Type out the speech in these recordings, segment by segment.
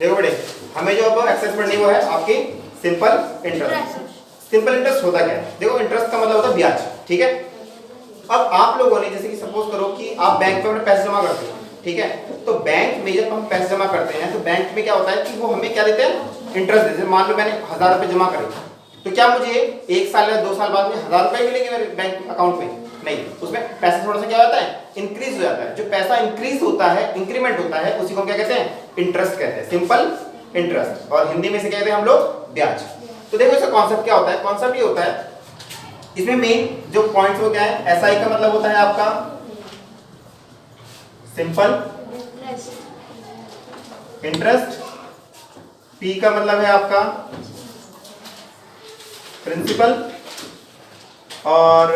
देखो बेटे, हमें जो अब एक्सेस पढ़नी वो है आपकी सिंपल इंटरेस्ट। सिंपल इंटरेस्ट होता क्या है? देखो, इंटरेस्ट का मतलब होता है ब्याज, ठीक है। अब आप लोगों ने जैसे कि सपोज करो कि आप बैंक में अपने पैसे जमा करते हो, ठीक है। तो बैंक में जब हम पैसे जमा करते हैं तो बैंक में क्या होता है कि वो हमें क्या देते हैं? इंटरेस्ट देते हैं। मान लो मैंने 1000 रुपये जमा करे, तो क्या मुझे 1 साल या 2 साल बाद में 1000 रुपये मिलेंगे मेरे बैंक अकाउंट में? नहीं, उसमें पैसा थोड़ा सा क्या होता है? इंक्रीज हो जाता है। जो पैसा इंक्रीज होता है, इंक्रीमेंट होता है, उसी को क्या कहते हैं? इंटरेस्ट कहते हैं, सिंपल इंटरेस्ट। और हिंदी में से कहते हैं हम लोग ब्याज। तो देखो इसका कॉन्सेप्ट क्या होता है? कॉन्सेप्ट ये होता है, इसमें मेन जो पॉइंट्स वो क्या है? एसआई का मतलब होता है आपका सिंपल इंटरेस्ट, पी का मतलब है आपका प्रिंसिपल, और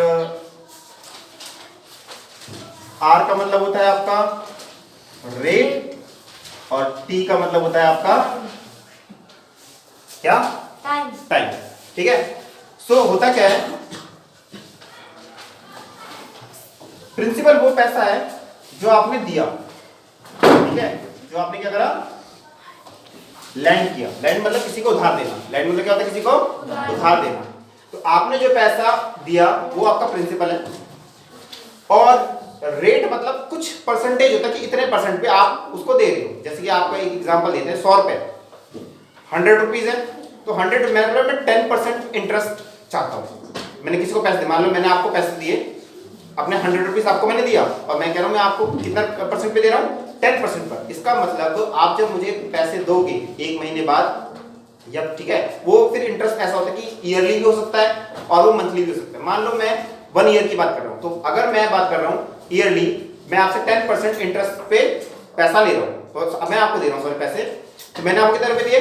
आर का मतलब होता है आपका रेट, और टी का मतलब होता है आपका क्या? टाइम। ठीक है। सो होता क्या है, प्रिंसिपल वो पैसा है जो आपने दिया, ठीक है, जो आपने क्या करा? लैंड किया। लैंड मतलब किसी को उधार देना। लैंड मतलब क्या होता है? किसी को उधार देना। तो आपने जो पैसा दिया वो आपका प्रिंसिपल है, और रेट मतलब कुछ परसेंटेज होता है कि इतने परसेंट पे आप उसको दे रहे हो। जैसे कि आपको एक एग्जांपल देते हैं, 100 रुपए 100 रुपीज है, तो 100 मैं 10% इंटरेस्ट चाहता हूँ। मैंने किसी को पैसे दिए, मान लो मैंने आपको पैसे दिए, अपने 100 रुपीज आपको मैंने दिया, और मैं कह रहा हूँ मैं आपको कितना परसेंट पे दे रहा हूँ? 10% पर। इसका मतलब आप जब मुझे पैसे दोगे 1 महीने बाद, जब, ठीक है, वो फिर इंटरेस्ट ऐसा होता है कि ईयरली भी हो सकता है और वो मंथली भी हो सकता है। मान लो मैं 1 ईयर की बात कर रहा हूँ, तो अगर मैं बात कर रहा हूँ ईयरली, मैं आपसे 10% इंटरेस्ट पे पैसा ले रहा हूँ, तो मैं आपको दे रहा हूँ सॉरी पैसे, तो मैंने आपको कितने रुपए दिए?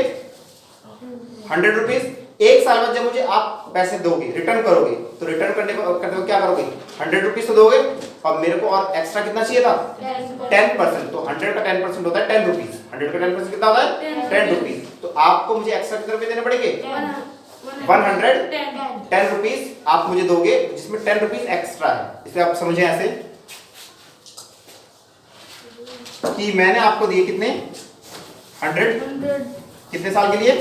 100 रुपीज। 1 साल बाद जब मुझे आप पैसे दोगे, रिटर्न करोगे, तो रिटर्न करते वक्त क्या करोगे? 100 रुपीज तो दोगे, और मेरे को और एक्स्ट्रा कितना चाहिए था? 10%। तो 100 का 10% होता है 10 रुपीज। 100 का 10% कितना होता है? 10 रुपीज। तो आपको मुझे एक्स्ट्रा कितने रुपए देने पड़ेंगे? 110 रुपीज आप मुझे दोगे, जिसमें 10 रुपीज एक्स्ट्रा है। इसे आप समझे ऐसे कि मैंने आपको दिए कितने? 100 कितने साल के लिए?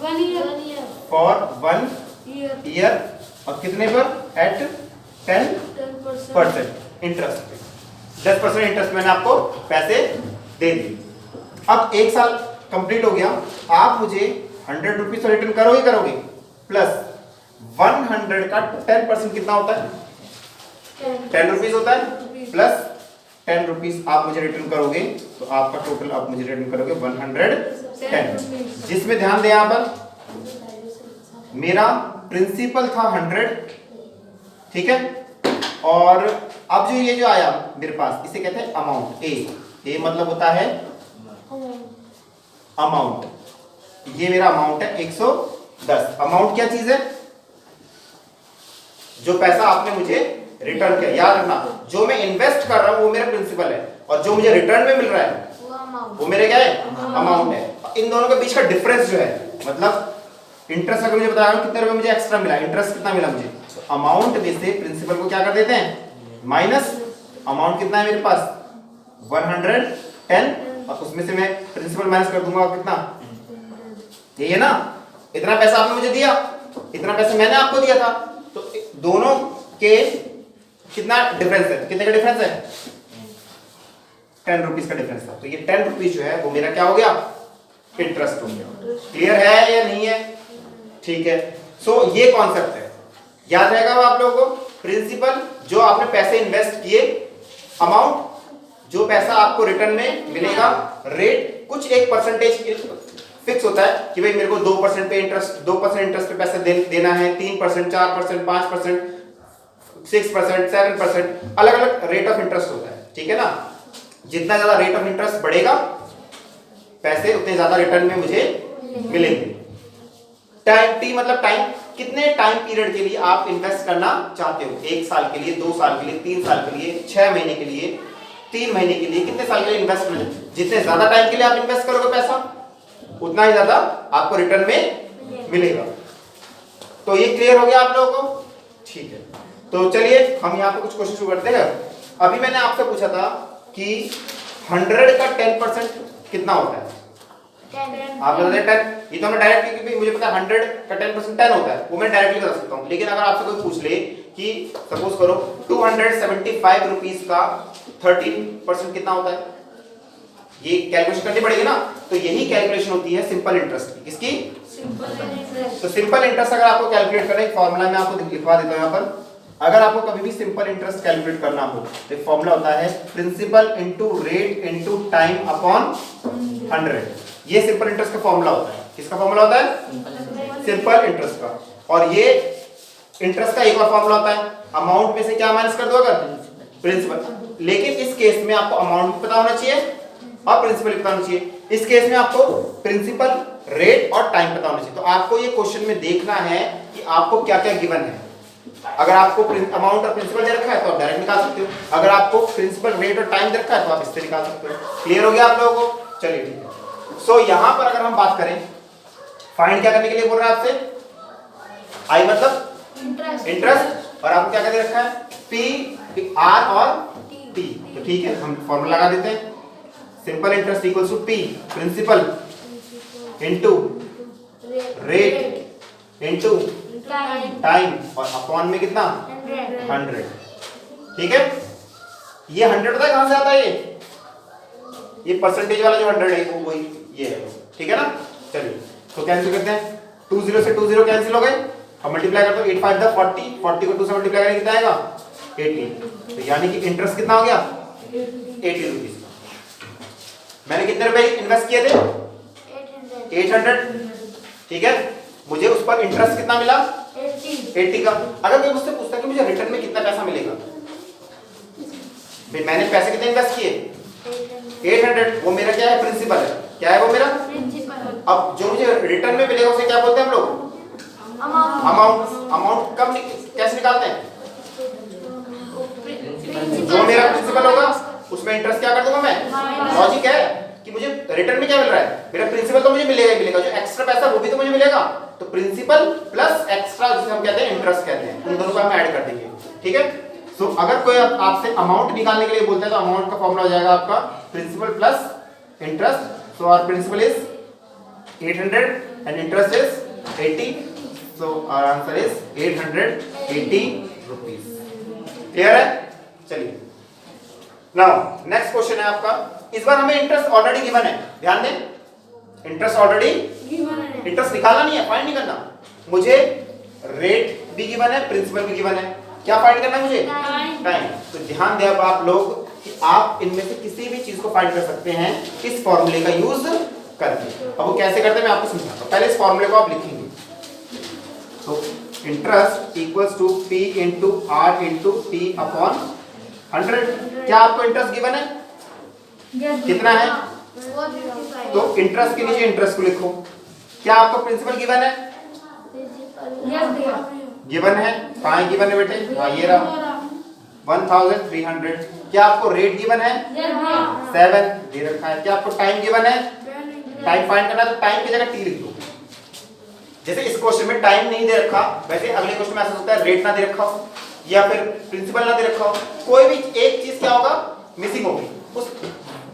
1 ईयर फॉर 1 ईयर, और कितने पर? एट 10% इंटरेस्ट पे। 10% इंटरेस्ट मैंने आपको पैसे दे दिए। अब 1 साल कंप्लीट हो गया, आप मुझे 100 रुपीज रिटर्न करोगे करोगे, प्लस 100 का 10% कितना होता है? 10 रुपीज होता है, प्लस 10 रुपीज आप मुझे रिटर्न करोगे, तो आपका टोटल आप मुझे रिटर्न करोगे 110, जिसमें ध्यान दें यहाँ पर मेरा प्रिंसिपल था 100, ठीक है, और अब जो ये जो आया मेरे पास, इसे कहते हैं अमाउंट। ए मतलब होता है अमाउंट। ये मेरा अमाउंट है 110। अमाउंट क्या चीज है? जो पैसा आपने मुझे रिटर्न किया। याद रखना, जो मैं इन्वेस्ट कर रहा हूं वो मेरा प्रिंसिपल है, और जो मुझे रिटर्न में मिल रहा है वो मेरे क्या है? अमाउंट है। इन दोनों के बीच का डिफरेंस जो है, मतलब इंटरेस्ट अगर मुझे बताया कितने रुपए मुझे एक्स्ट्रा मिला, इंटरेस्ट कितना मिला मुझे, तो अमाउंट में से प्रिंसिपल को क्या कर देते हैं? माइनस। अमाउंट कितना है मेरे पास? 110, और उसमें से मैं प्रिंसिपल माइनस कर दूंगा कितना? यही है ना? इतना पैसा आपने मुझे दिया, इतना पैसा मैंने आपको दिया था, तो दोनों के कितना डिफरेंस है? कितने का डिफरेंस है? 10 रुपीज का डिफरेंस था। तो ये 10 रुपीज जो है वो मेरा क्या हो गया? इंटरेस्ट हो गया। क्लियर है या नहीं है? ठीक है। सो ये कॉन्सेप्ट है, याद रहेगा वो आप लोगों को। प्रिंसिपल जो आपने पैसे इन्वेस्ट किए, अमाउंट जो पैसा आपको रिटर्न में मिलेगा, रेट कुछ एक परसेंटेज फिक्स होता है कि भाई मेरे को 2% पे इंटरेस्ट, 2% इंटरेस्ट पे पैसा देना है, 3%, 4%, 5%, 6%, 7%, अलग अलग रेट ऑफ इंटरेस्ट होता है, ठीक है ना। जितना ज्यादा रेट ऑफ इंटरेस्ट बढ़ेगा, पैसे उतने ज्यादा रिटर्न में मुझे मिलेंगे। टाइम, टी मतलब टाइम, कितने टाइम पीरियड के लिए आप इन्वेस्ट करना चाहते हो? 1 साल के लिए, 2 साल के लिए, 3 साल के लिए, 6 महीने के लिए, 3 महीने के लिए, कितने साल के लिए इन्वेस्ट करना? जितने ज्यादा टाइम के लिए आप इन्वेस्ट करोगे पैसा, उतना ही ज्यादा आपको रिटर्न में मिलेगा। तो ये क्लियर हो गया आप लोगों को? ठीक है। तो चलिए हम यहाँ पे कुछ क्वेश्चन शुरू करते हैं। अभी मैंने आपसे पूछा था कि 100 का 10% कितना होता है? आप बता दें 10। ये तो हमने डायरेक्टली, क्योंकि मुझे पता है 100 का 10% 10 होता है, वो मैं डायरेक्टली बता सकता हूँ। लेकिन अगर आपसे कोई पूछ ले कि सपोज करो 275 रुपीस का 13% कितना होता है, ये कैलकुलेशन करनी पड़ेगी ना। तो यही कैलकुलेशन होती है सिंपल इंटरेस्ट की। किसकी? तो सिंपल इंटरेस्ट अगर आपको कैलकुलेट करना है, फॉर्मूला में आपको लिखवा देता हूं यहाँ पर। अगर आपको कभी भी सिंपल इंटरेस्ट कैलकुलेट करना हो तो एक फॉर्मूला होता है principal into rate into time upon 100। ये सिंपल इंटरेस्ट का फॉर्मूला होता है। किसका फॉर्मूला होता है? सिंपल इंटरेस्ट का। और ये इंटरेस्ट का एक और फॉर्मूला होता है, अमाउंट में से क्या माइनस कर दो अगर प्रिंसिपल। लेकिन इस केस में आपको अमाउंट भी पता होना चाहिए और प्रिंसिपल पता होना चाहिए। इस केस में आपको प्रिंसिपल, रेट और टाइम पता होना चाहिए। तो आपको ये क्वेश्चन में देखना है कि आपको क्या क्या गिवन है। अगर आपको अमाउंट और प्रिंसिपल दे रखा है तो आप डायरेक्ट निकाल सकते हो। अगर आपको प्रिंसिपल, रेट और टाइम दे रखा है तो आप इससे निकाल सकते हो। क्लियर हो गया आप लोगों को? चलिए ठीक है। सो यहां पर अगर हम बात करें, फाइंड क्या करने के लिए बोल रहा है आपसे? आई मतलब इंटरेस्ट, और आपको क्या क्या दे रखा है? पी, आर और टी। तो ठीक है, हम फॉर्मूला लगा देते हैं। Simple interest equals to P principal into rate into time और अपॉन में कितना? 100। ठीक है। ये 100 पता है कहां से आता है? ये परसेंटेज वाला जो 100 है वो वही ये है। ठीक है ना। चलिए तो कैंसिल करते हैं। 20 से 20 कैंसिल हो गए। अब मल्टीप्लाई कर दो, 8 5 द 40, 40 को 2 से मल्टीप्लाई करेंगे कितना आएगा? 80। तो यानी कि इंटरेस्ट कितना हो गया? 80 रुपीस। मैंने कितने रुपए इन्वेस्ट किए थे? 800। ठीक है। मुझे उस पर इंटरेस्ट कितना मिला? 80 का। अगर कोई मुझसे पूछता है कि मुझे रिटर्न में कितना पैसा मिलेगा, फिर मैंने पैसे कितने इन्वेस्ट किए? 800। वो मेरा क्या है? प्रिंसिपल है। क्या है वो मेरा? अब जो मुझे रिटर्न में मिलेगा उसे क्या बोलते हैं हम लोग? अमाउंट। अमाउंट कब कैसे निकालते हैं? जो मेरा प्रिंसिपल होगा उसमें इंटरेस्ट क्या कर दूंगा मैं? लॉजिक है कि मुझे रिटर्न में क्या मिल रहा है? मेरा प्रिंसिपल तो मुझे मिलेगा ही मिलेगा, जो एक्स्ट्रा पैसा वो भी तो मुझे मिलेगा। तो प्रिंसिपल प्लस एक्स्ट्रा जिसे हम कहते हैं इंटरेस्ट कहते हैं, उन दोनों को हम ऐड कर देंगे। ठीक है। सो अगर कोई आपसे अमाउंट निकालने के लिए बोलता है तो अमाउंट का फॉर्मूला हो जाएगा आपका principal plus interest. So our principal is 800 and interest is 80। So our answer is 880 rupees. Clear है? चलिए नाउ नेक्स्ट क्वेश्चन है आपका। इस बार हमें इंटरेस्ट ऑलरेडी गिवन है, ध्यान दें। इंटरेस्ट ऑलरेडी गिवन है, इंटरेस्ट निकालना नहीं है, फाइंड नहीं करना मुझे। रेट भी गिवन है, प्रिंसिपल भी गिवन है। क्या फाइंड करना है मुझे? टाइम। तो ध्यान दें अब आप लोग कि आप इनमें से किसी भी चीज को फाइंड कर सकते हैं इस फॉर्मूले का यूज करके। अब वो कैसे करते हैं मैं आपको समझाता हूं। पहले इस फॉर्मूले को आप लिखेंगे। तो interest equals to P into R into T upon 100। क्या आपको इंटरेस्ट गिवन है? कितना है? तो इंटरेस्ट के नीचे इंटरेस्ट को लिखो। क्या आपको प्रिंसिपल गिवन है? गिवन है। कहाँ गिवन है बेटे? हाँ ये रहा 1300। क्या आपको रेट गिवन है? 7 दे रखा है। क्या आपको टाइम गिवन है? टाइम फाइंड करना है तो टाइम की जगह टी लिख दो। जैसे इस क्वेश्चन में टाइम नहीं दे रखा, वैसे अगले क्वेश्चन में ऐसा होता है रेट ना दे रखा हो या फिर प्रिंसिपल ना दे रखा हो, कोई भी एक चीज क्या होगा? मिसिंग होगी। उस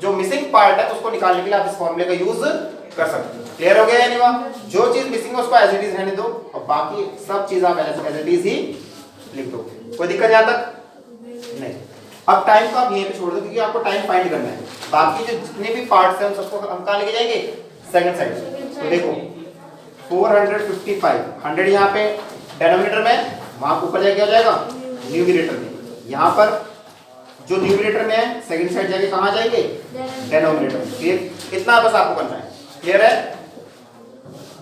जो मिसिंग पार्ट है उसको निकालने के लिए आप इस फॉर्मूले का यूज कर सकते हैं। क्लियर हो गया या नहीं हुआ? जो चीज मिसिंग है उसको एज इट इज रहने दो और बाकी सब चीज आप एज इट इज ही लिख दो। कोई दिक्कत यहां तक नहीं। अब टाइम को आप यहीं पे छोड़ दो क्योंकि आपको टाइम फाइंड करना है। बाकी जो जितने भी पार्ट्स हैं उन सबको हम कहां लेके जाएंगे? Second side. तो देखो 455, 100 यहाँ पे डिनोमिनेटर में, वहां ऊपर जाके क्या हो जाएगा? न्यूमरेटर में। यहाँ पर जो न्यूमरेटर में है सेकंड साइड जाके कहां जाएंगे? डिनोमिनेटर में। क्लियर? इतना बस आपको करना है। क्लियर है?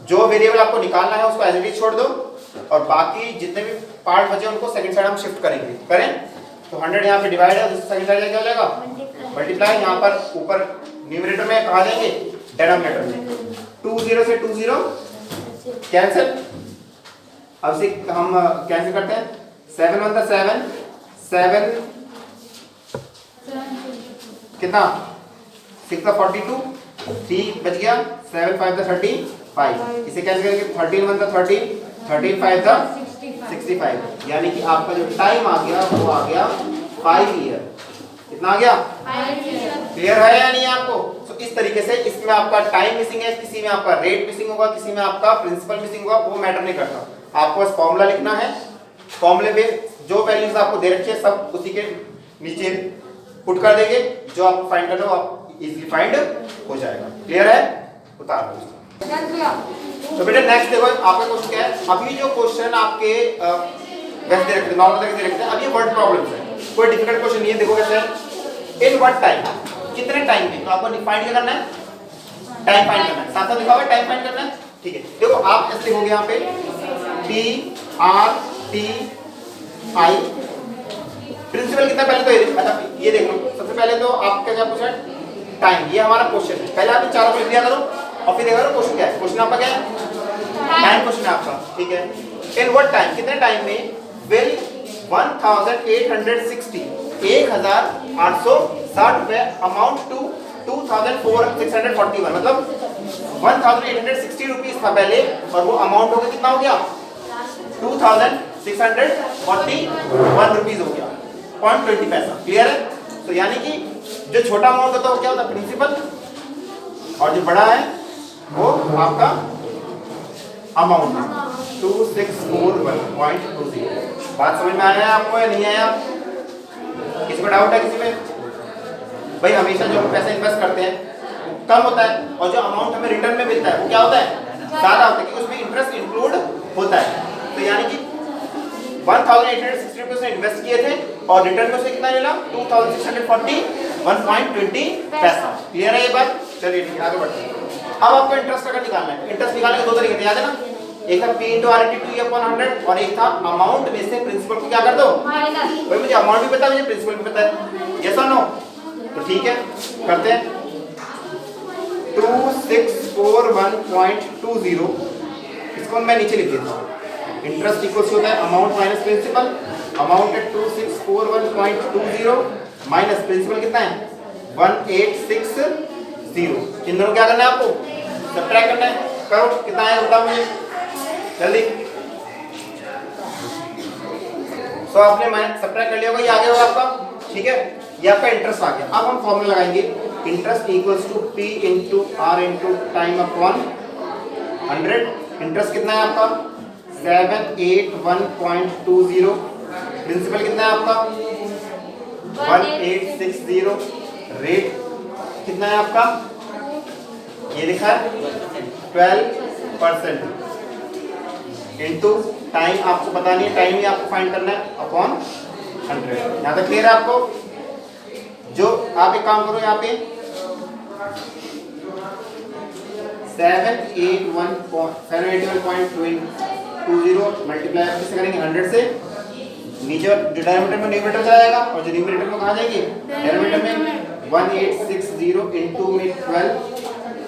जो वेरिएबल आपको निकालना है उसको एज इट इज छोड़ दो और बाकी जितने भी पार्ट बचे उनको सेकंड साइड हम शिफ्ट करेंगे। करें तो 100 यहाँ पे डिवाइड है, दूसरी सेकंड साइड क्या हो जाएगा? मल्टीप्लाई। यहाँ पर ऊपर न्यूमरेटर में कहां जाएंगे? डिनोमिनेटर में। 20 से 20 कैंसिल। अब से हम कैंसिल करते हैं। 7 1 द 7, 7 कितना? 6 द 42, 3 बच गया। 7 5 द 35। इसे कैंसिल करके 13 1 द 13, 13 5 द 65। यानी कि आपका जो टाइम आ गया वो आ गया 5 ईयर। कितना आ गया? 5 ईयर। क्लियर है या नहीं आपको? तो इस तरीके से इसमें आपका टाइम मिसिंग है, किसी में आपका रेट मिसिंग होगा, किसी में आपका प्रिंसिपल मिसिंग होगा, वो मैटर नहीं करता। आपको बस फॉर्मूला लिखना है, फॉर्मूले पे जो वैल्यूज आपको दे रखी है सब उसी के नीचे पुट कर देंगे, जो आपको फाइंड करना हो आप इजीली फाइंड हो जाएगा। क्लियर है? उतार दो। तो बेटा नेक्स्ट देखो आपका क्वेश्चन क्या है। अभी जो क्वेश्चन आपके वैसे दे रखे थे, नॉर्मल दे रखे थे, अब ये वर्ड प्रॉब्लम्स है, कोई डिफिकल्ट क्वेश्चन नहीं है। देखो कैसे है, इन व्हाट टाइम, कितने टाइम में, तो आपको फाइंड क्या करना है? टाइम फाइंड करना है, साथ साथ लिखा हुआ है टाइम फाइंड करना है। ठीक है, देखो आप ऐसे लिखोगे यहाँ पे TRTI, प्रिंसिपल कितना पहले तो ये देख लो। सबसे पहले तो आपका क्या पूछा? टाइम। ये हमारा क्वेश्चन है, पहले आप इन चारों को लिख दिया करो और फिर देखा करो क्वेश्चन क्या है। क्वेश्चन आपका क्या है? टाइम क्वेश्चन है आपका। ठीक है, इन व्हाट टाइम, कितने टाइम में विल 1860 1860 रुपए अमाउंट टू 24,641, मतलब 1860 रुपीज था पहले और वो अमाउंट हो गया कितना हो गया? 2641 रुपीज हो गया 0.20 पैसा। क्लियर है? तो यानी कि जो छोटा अमाउंट होता है वो क्या होता है? प्रिंसिपल, और जो बड़ा है वो आपका अमाउंट 2641.20। बात समझ में आया है आपको या नहीं आया? किसी को डाउट है किसी में? भाई हमेशा जो हम पैसा इन्वेस्ट करते हैं वो कम होता है और जो अमाउंट हमें रिटर्न में मिलता है वो क्या होता है? ज्यादा होता है, क्योंकि उसमें इंटरेस्ट इंक्लूड होता है। तो यानी कि 1860 रुपए से इन्वेस्ट किए थे और रिटर्न में से कितना मिला? 2641.20 पैसा। क्लियर है ये बात? चलिए ठीक है, आगे बढ़ते हैं। अब आपको इंटरेस्ट अगर निकालना है, इंटरेस्ट निकालने के दो तरीके थे, याद है ना? एक था P × RT 2/100 और एक था अमाउंट में से प्रिंसिपल को क्या कर दो? भाई मुझे अमाउंट भी पता है, मुझे प्रिंसिपल भी पता है। यस और नो? तो ठीक है, करते हैं। 2641.20, इसको मैं नीचे लिख देता हूँ। इंटरेस्ट इक्वल्स होता है अमाउंट माइनस प्रिंसिपल। अमाउंट है 2641.20 माइनस प्रिंसिपल कितना है? 1860। इन दोनों क्या करना है आपको? सब्ट्रैक्ट करना है। करो, कितना है बताओ मुझे जल्दी। सो आपने माइनस सब्ट्रैक्ट कर लिया होगा, ये आ गया होगा आपका। ठीक है, ये आपका इंटरेस्ट आ गया। अब हम फॉर्मूला लगाएंगे, interest equals to P × R × time upon 100। Interest कितना है आपका? 781.20। प्रिंसिपल कितना है आपका? 1860। रेट कितना है आपका? ये लिखा है 12% इंटू टाइम, आपको पता नहीं है, टाइम ही आपको फाइंड करना है, अपॉन 100। यहाँ तक क्लियर है आपको? जो आप एक काम करो, यहाँ पे 781.20 मल्टीप्लाई किससे करेंगे? 100 से। नीचे जो डिनोमिनेटर में न्यूमरेटर जाएगा और जो न्यूमरेटर में कहाँ जाएगी? डिनोमिनेटर में 1860 इंटू में 12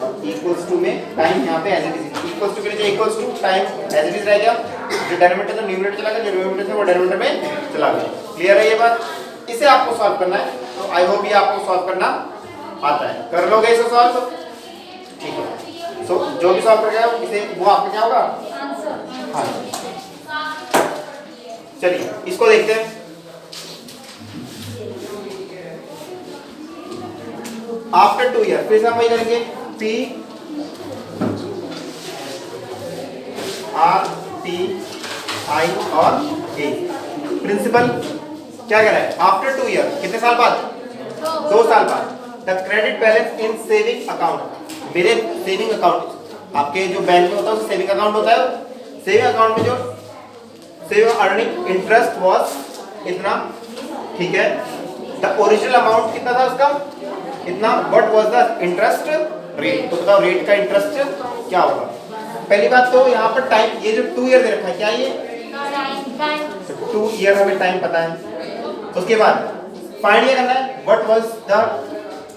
और इक्वल्स टू में टाइम यहाँ पे as it is, equals to के नीचे equals to time as it is रह गया। जो डिनोमिनेटर से न्यूमरेटर चला गया, जो न्यूमरेटर से वो डिनोमिनेटर में चला गया। क्लियर है ये बात? इसे आपको सॉल्व करना है, तो आई होप ये आपको सॉल्व करना आता है। कर लोगे इसे सॉल्व? ठीक है, सो जो भी सॉल्व करेगा इसे वो आपका क्या होगा? हाँ, चलिए इसको देखते हैं। आफ्टर 2 ईयर फिर से हम वही करेंगे, P R T I और A। प्रिंसिपल क्या कह रहा है? आफ्टर 2 ईयर, कितने साल बाद? 2 साल बाद। The credit balance in saving account, मेरे सेविंग अकाउंट, आपके जो बैंक में होता है सेविंग अकाउंट होता है, सेविंग अकाउंट में जो सेविंग अर्निंग इंटरेस्ट वाज इतना। ठीक है, द ओरिजिनल अमाउंट कितना था उसका? इतना। What was the interest rate? तो बताओ रेट का इंटरेस्ट क्या होगा? पहली बात तो यहाँ पर टाइम, ये जो 2 ईयर दे रखा है, क्या ये 2 ईयर हमें टाइम पता है। उसके बाद फाइंड ये करना है what was the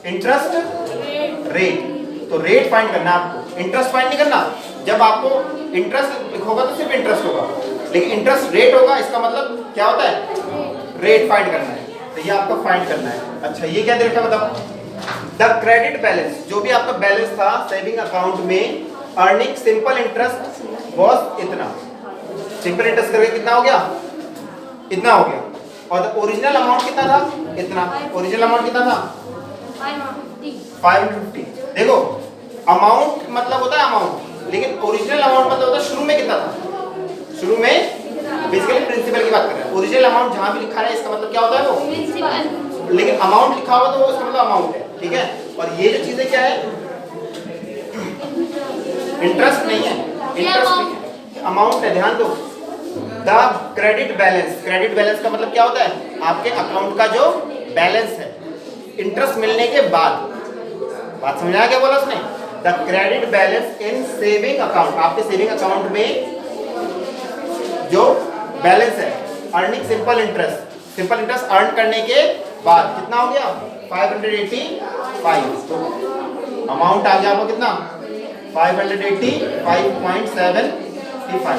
interest rate. तो रेट फाइंड करना है आपको, इंटरेस्ट फाइंड नहीं करना। जब आपको इंटरेस्ट होगा तो सिर्फ इंटरेस्ट होगा, लेकिन इंटरेस्ट रेट होगा, इसका मतलब क्या होता है? रेट फाइंड करना है। तो ये आपको फाइंड करना है। अच्छा, ये क्या दे रखा है बताओ? द क्रेडिट बैलेंस, जो भी आपका बैलेंस था सेविंग अकाउंट में, अर्निंग सिंपल इंटरेस्ट वाज इतना। सिंपल इंटरेस्ट करके कितना हो गया? इतना हो गया। और द ओरिजिनल अमाउंट कितना था? इतना। ओरिजिनल अमाउंट कितना था? 550। 550। देखो अमाउंट मतलब होता है अमाउंट, लेकिन ओरिजिनल अमाउंट मतलब होता है शुरू में कितना था। शुरू में बेसिकली प्रिंसिपल की बात कर रहे हैं। ओरिजिनल अमाउंट जहां भी लिखा है इसका मतलब क्या होता है वो प्रिंसिपल। लेकिन अमाउंट लिखा होगा तो वो इसका मतलब अमाउंट है, ठीक है। और ये जो चीजें क्या है, इंटरेस्ट नहीं है, इंटरेस्ट नहीं है, अमाउंट है। ध्यान दो, the credit balance, credit balance का मतलब क्या होता है, आपके अकाउंट का जो बैलेंस है इंटरेस्ट मिलने के बाद। बात समझ आया क्या बोला उसने? The credit balance in saving account, आपके सेविंग अकाउंट में जो बैलेंस है, earning simple interest, simple interest earn करने के बाद कितना हो गया 585। तो अमाउंट आ गया आपको कितना 585.75।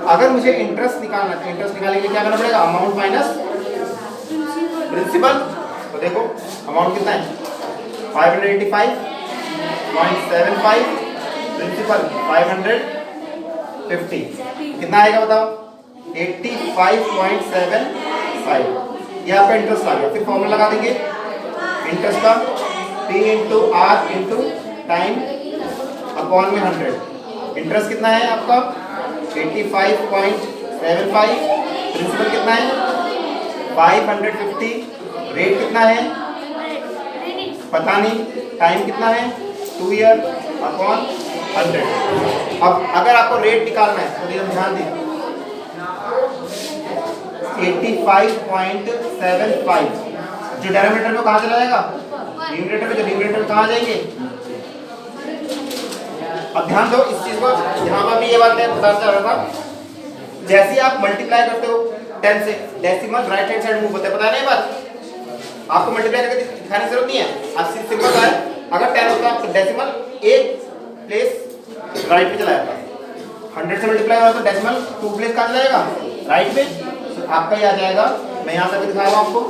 अगर मुझे इंटरेस्ट निकालना है, इंटरेस्ट निकालने के लिए क्या करना पड़ेगा, अमाउंट माइनस प्रिंसिपल। तो देखो अमाउंट कितना है 585.75, प्रिंसिपल 550, कितना आएगा बताओ 85.75। ये आपका इंटरेस्ट आ गया। फिर फॉर्मूला लगा देंगे इंटरेस्ट का, T into R into time upon में 100। इंटरेस्ट कितना है आपका 85.75, प्रिंसिपल कितना है 550, रेट कितना है पता नहीं, टाइम कितना है 2 ईयर अपॉन 100। अब अगर आपको रेट निकालना है तो ध्यान दीजिए 85.75 जो डेनोमिनेटर में कहाँ चला जाएगा, न्यूमरेटर में, जो न्यूमरेटर में कहाँ जाएंगे। अब ध्यान दो इस चीज को, यहाँ पर भी ये बात है बता रहा था, जैसे आप मल्टीप्लाई करते हो 10 से, decimal right hand side move होता है, पता है ना ये बात। आपको मल्टीप्लाई करके दिखाने की जरूरत नहीं है, आप सिंपल है। अगर 10 होता तो डेसिमल एक प्लेस राइट पे चला जाता, 100 से मल्टीप्लाई हो रहा तो डेसिमल 2 प्लेस कहाँ जाएगा, राइट पे। तो आपका ये आ जाएगा, मैं यहाँ से भी दिखा रहा हूँ आपको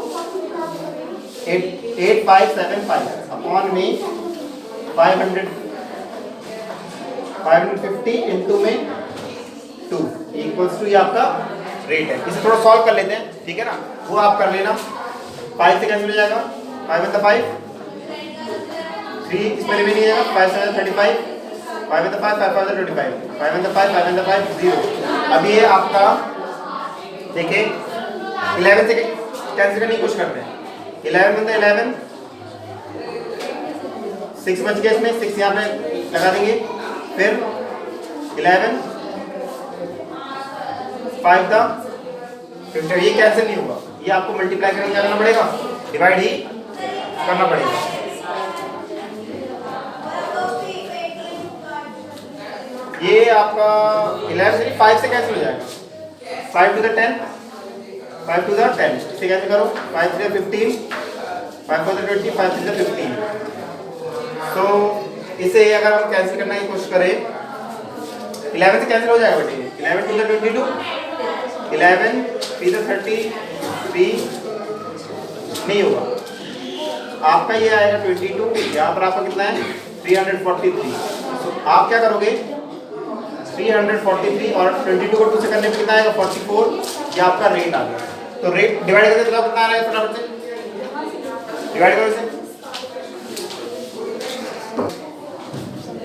8575 अपॉन में 550 इंटू में 2 इक्वल्स टू ये आपका रेट है। इसे थोड़ा सॉल्व कर लेते हैं, ठीक है ना, वो आप कर लेना। 5 से कैंसिल हो जाएगा, 5 × 5 3, इसमें रिमेनिंग जाएगा 5 × 35, 5 × 5 5 × 25, 5 × 5 5 × 5 0। अब ये आपका देखिए 11 से कैंसिल करने की कोशिश करते हैं। 11 बनता है 11, 6 बच गया, इसमें 6 यहाँ पे लगा देंगे, फिर 11 5 था 50, ये कैंसिल नहीं होगा, ये आपको मल्टीप्लाई करके क्या करना पड़ेगा, डिवाइड ही करना पड़ेगा। ये आपका 11 से 5 से कैंसिल हो जाएगा, 5 to the 10, 5 to the 10, इसे कैंसिल करो, 5 to the 15, 5 to the 20, 5 to the 15। तो इसे अगर हम कैंसिल करने की कोशिश करें 11 से कैंसिल हो जाएगा बेटे, 11 to the 22, 11 to the 33 नहीं होगा, आपका ये आएगा 22, यहाँ पर आपका कितना है 343। तो आप क्या करोगे 343 और 22 को 2 से करने पे कितना आएगा 44, ये आपका रेट आ गया। तो रेट डिवाइड करके बताओ कितना आ रहा है, फटाफट से डिवाइड करो इसे।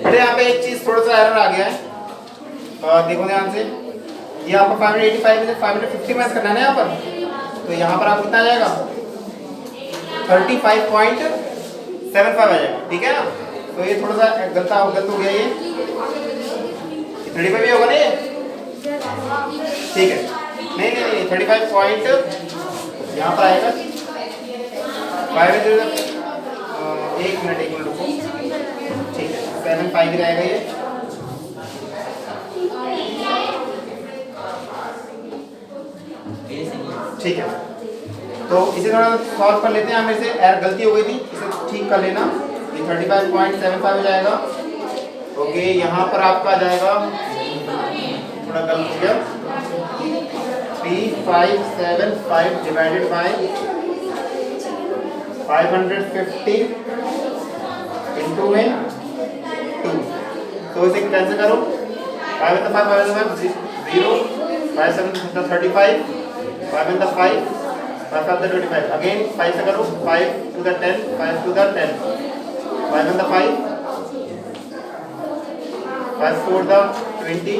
बेटे यहाँ पे एक चीज थोड़ा सा एरर आ गया है, देखो ध्यान से, ये आपको 585 में से 550 माइनस करना है ना यहाँ पर, तो यहाँ पर आपको कितना आ जाएगा 35.75 आ जाएगा, ठीक है ना। तो ये थोड़ा सा गलत हो गया, ये 35 भी होगा ना ये, ठीक है, नहीं 35 पॉइंट यहाँ पर आएगा 5, एक मिनट रुको, ठीक है 75 ही रहेगा ये, ठीक है। तो इसे थोड़ा सॉल्व कर लेते हैं, मेरे से यार गलती हो गई थी, इसे ठीक कर लेना। ये 35.75 हो जाएगा, ओके। यहाँ पर आपका आ जाएगा, थोड़ा गलत हो गया, 3575 डिवाइडेड बाय 550 इंटू में 2। तो इसे कैंसिल करो, 5 × 5 0, 5 × 7 35, 5 × 5 5 5 25 अगेन 5 से करो 5 to the 10 5 to the 10 5 on the 5 5 4 the 20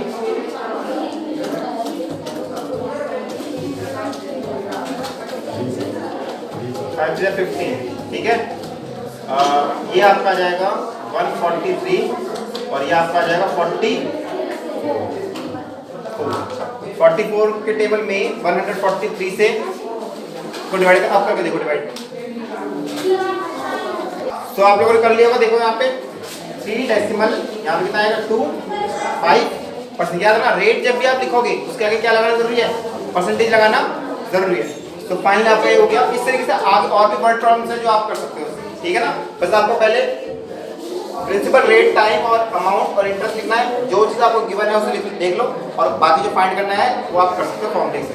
5 to the 15 ठीक है। ये आपका आ जाएगा 143 और ये आपका आ जाएगा 44 के टेबल में 143 से को डिवाइड कर आप करके देखो डिवाइड। तो आप लोगों ने कर लिया होगा, देखो यहाँ पे 3 डेसिमल यहाँ पे कितना आएगा 2.5%। याद रखना रेट जब भी आप लिखोगे उसके आगे क्या लगाना जरूरी है, परसेंटेज लगाना जरूरी है। तो फाइनल आपका ये हो गया। इस तरीके से आगे और भी वर्ड प्रॉब्लम्स है जो आप कर सकते हो, ठीक है ना। बस आपको पहले प्रिंसिपल, रेट, टाइम और अमाउंट और इंटरेस्ट लिखना है। जो चीज़ आपको गिवन है उसे देख लो और बाकी जो फाइंड करना है वो आप कर सकते हो फॉर्मूले से।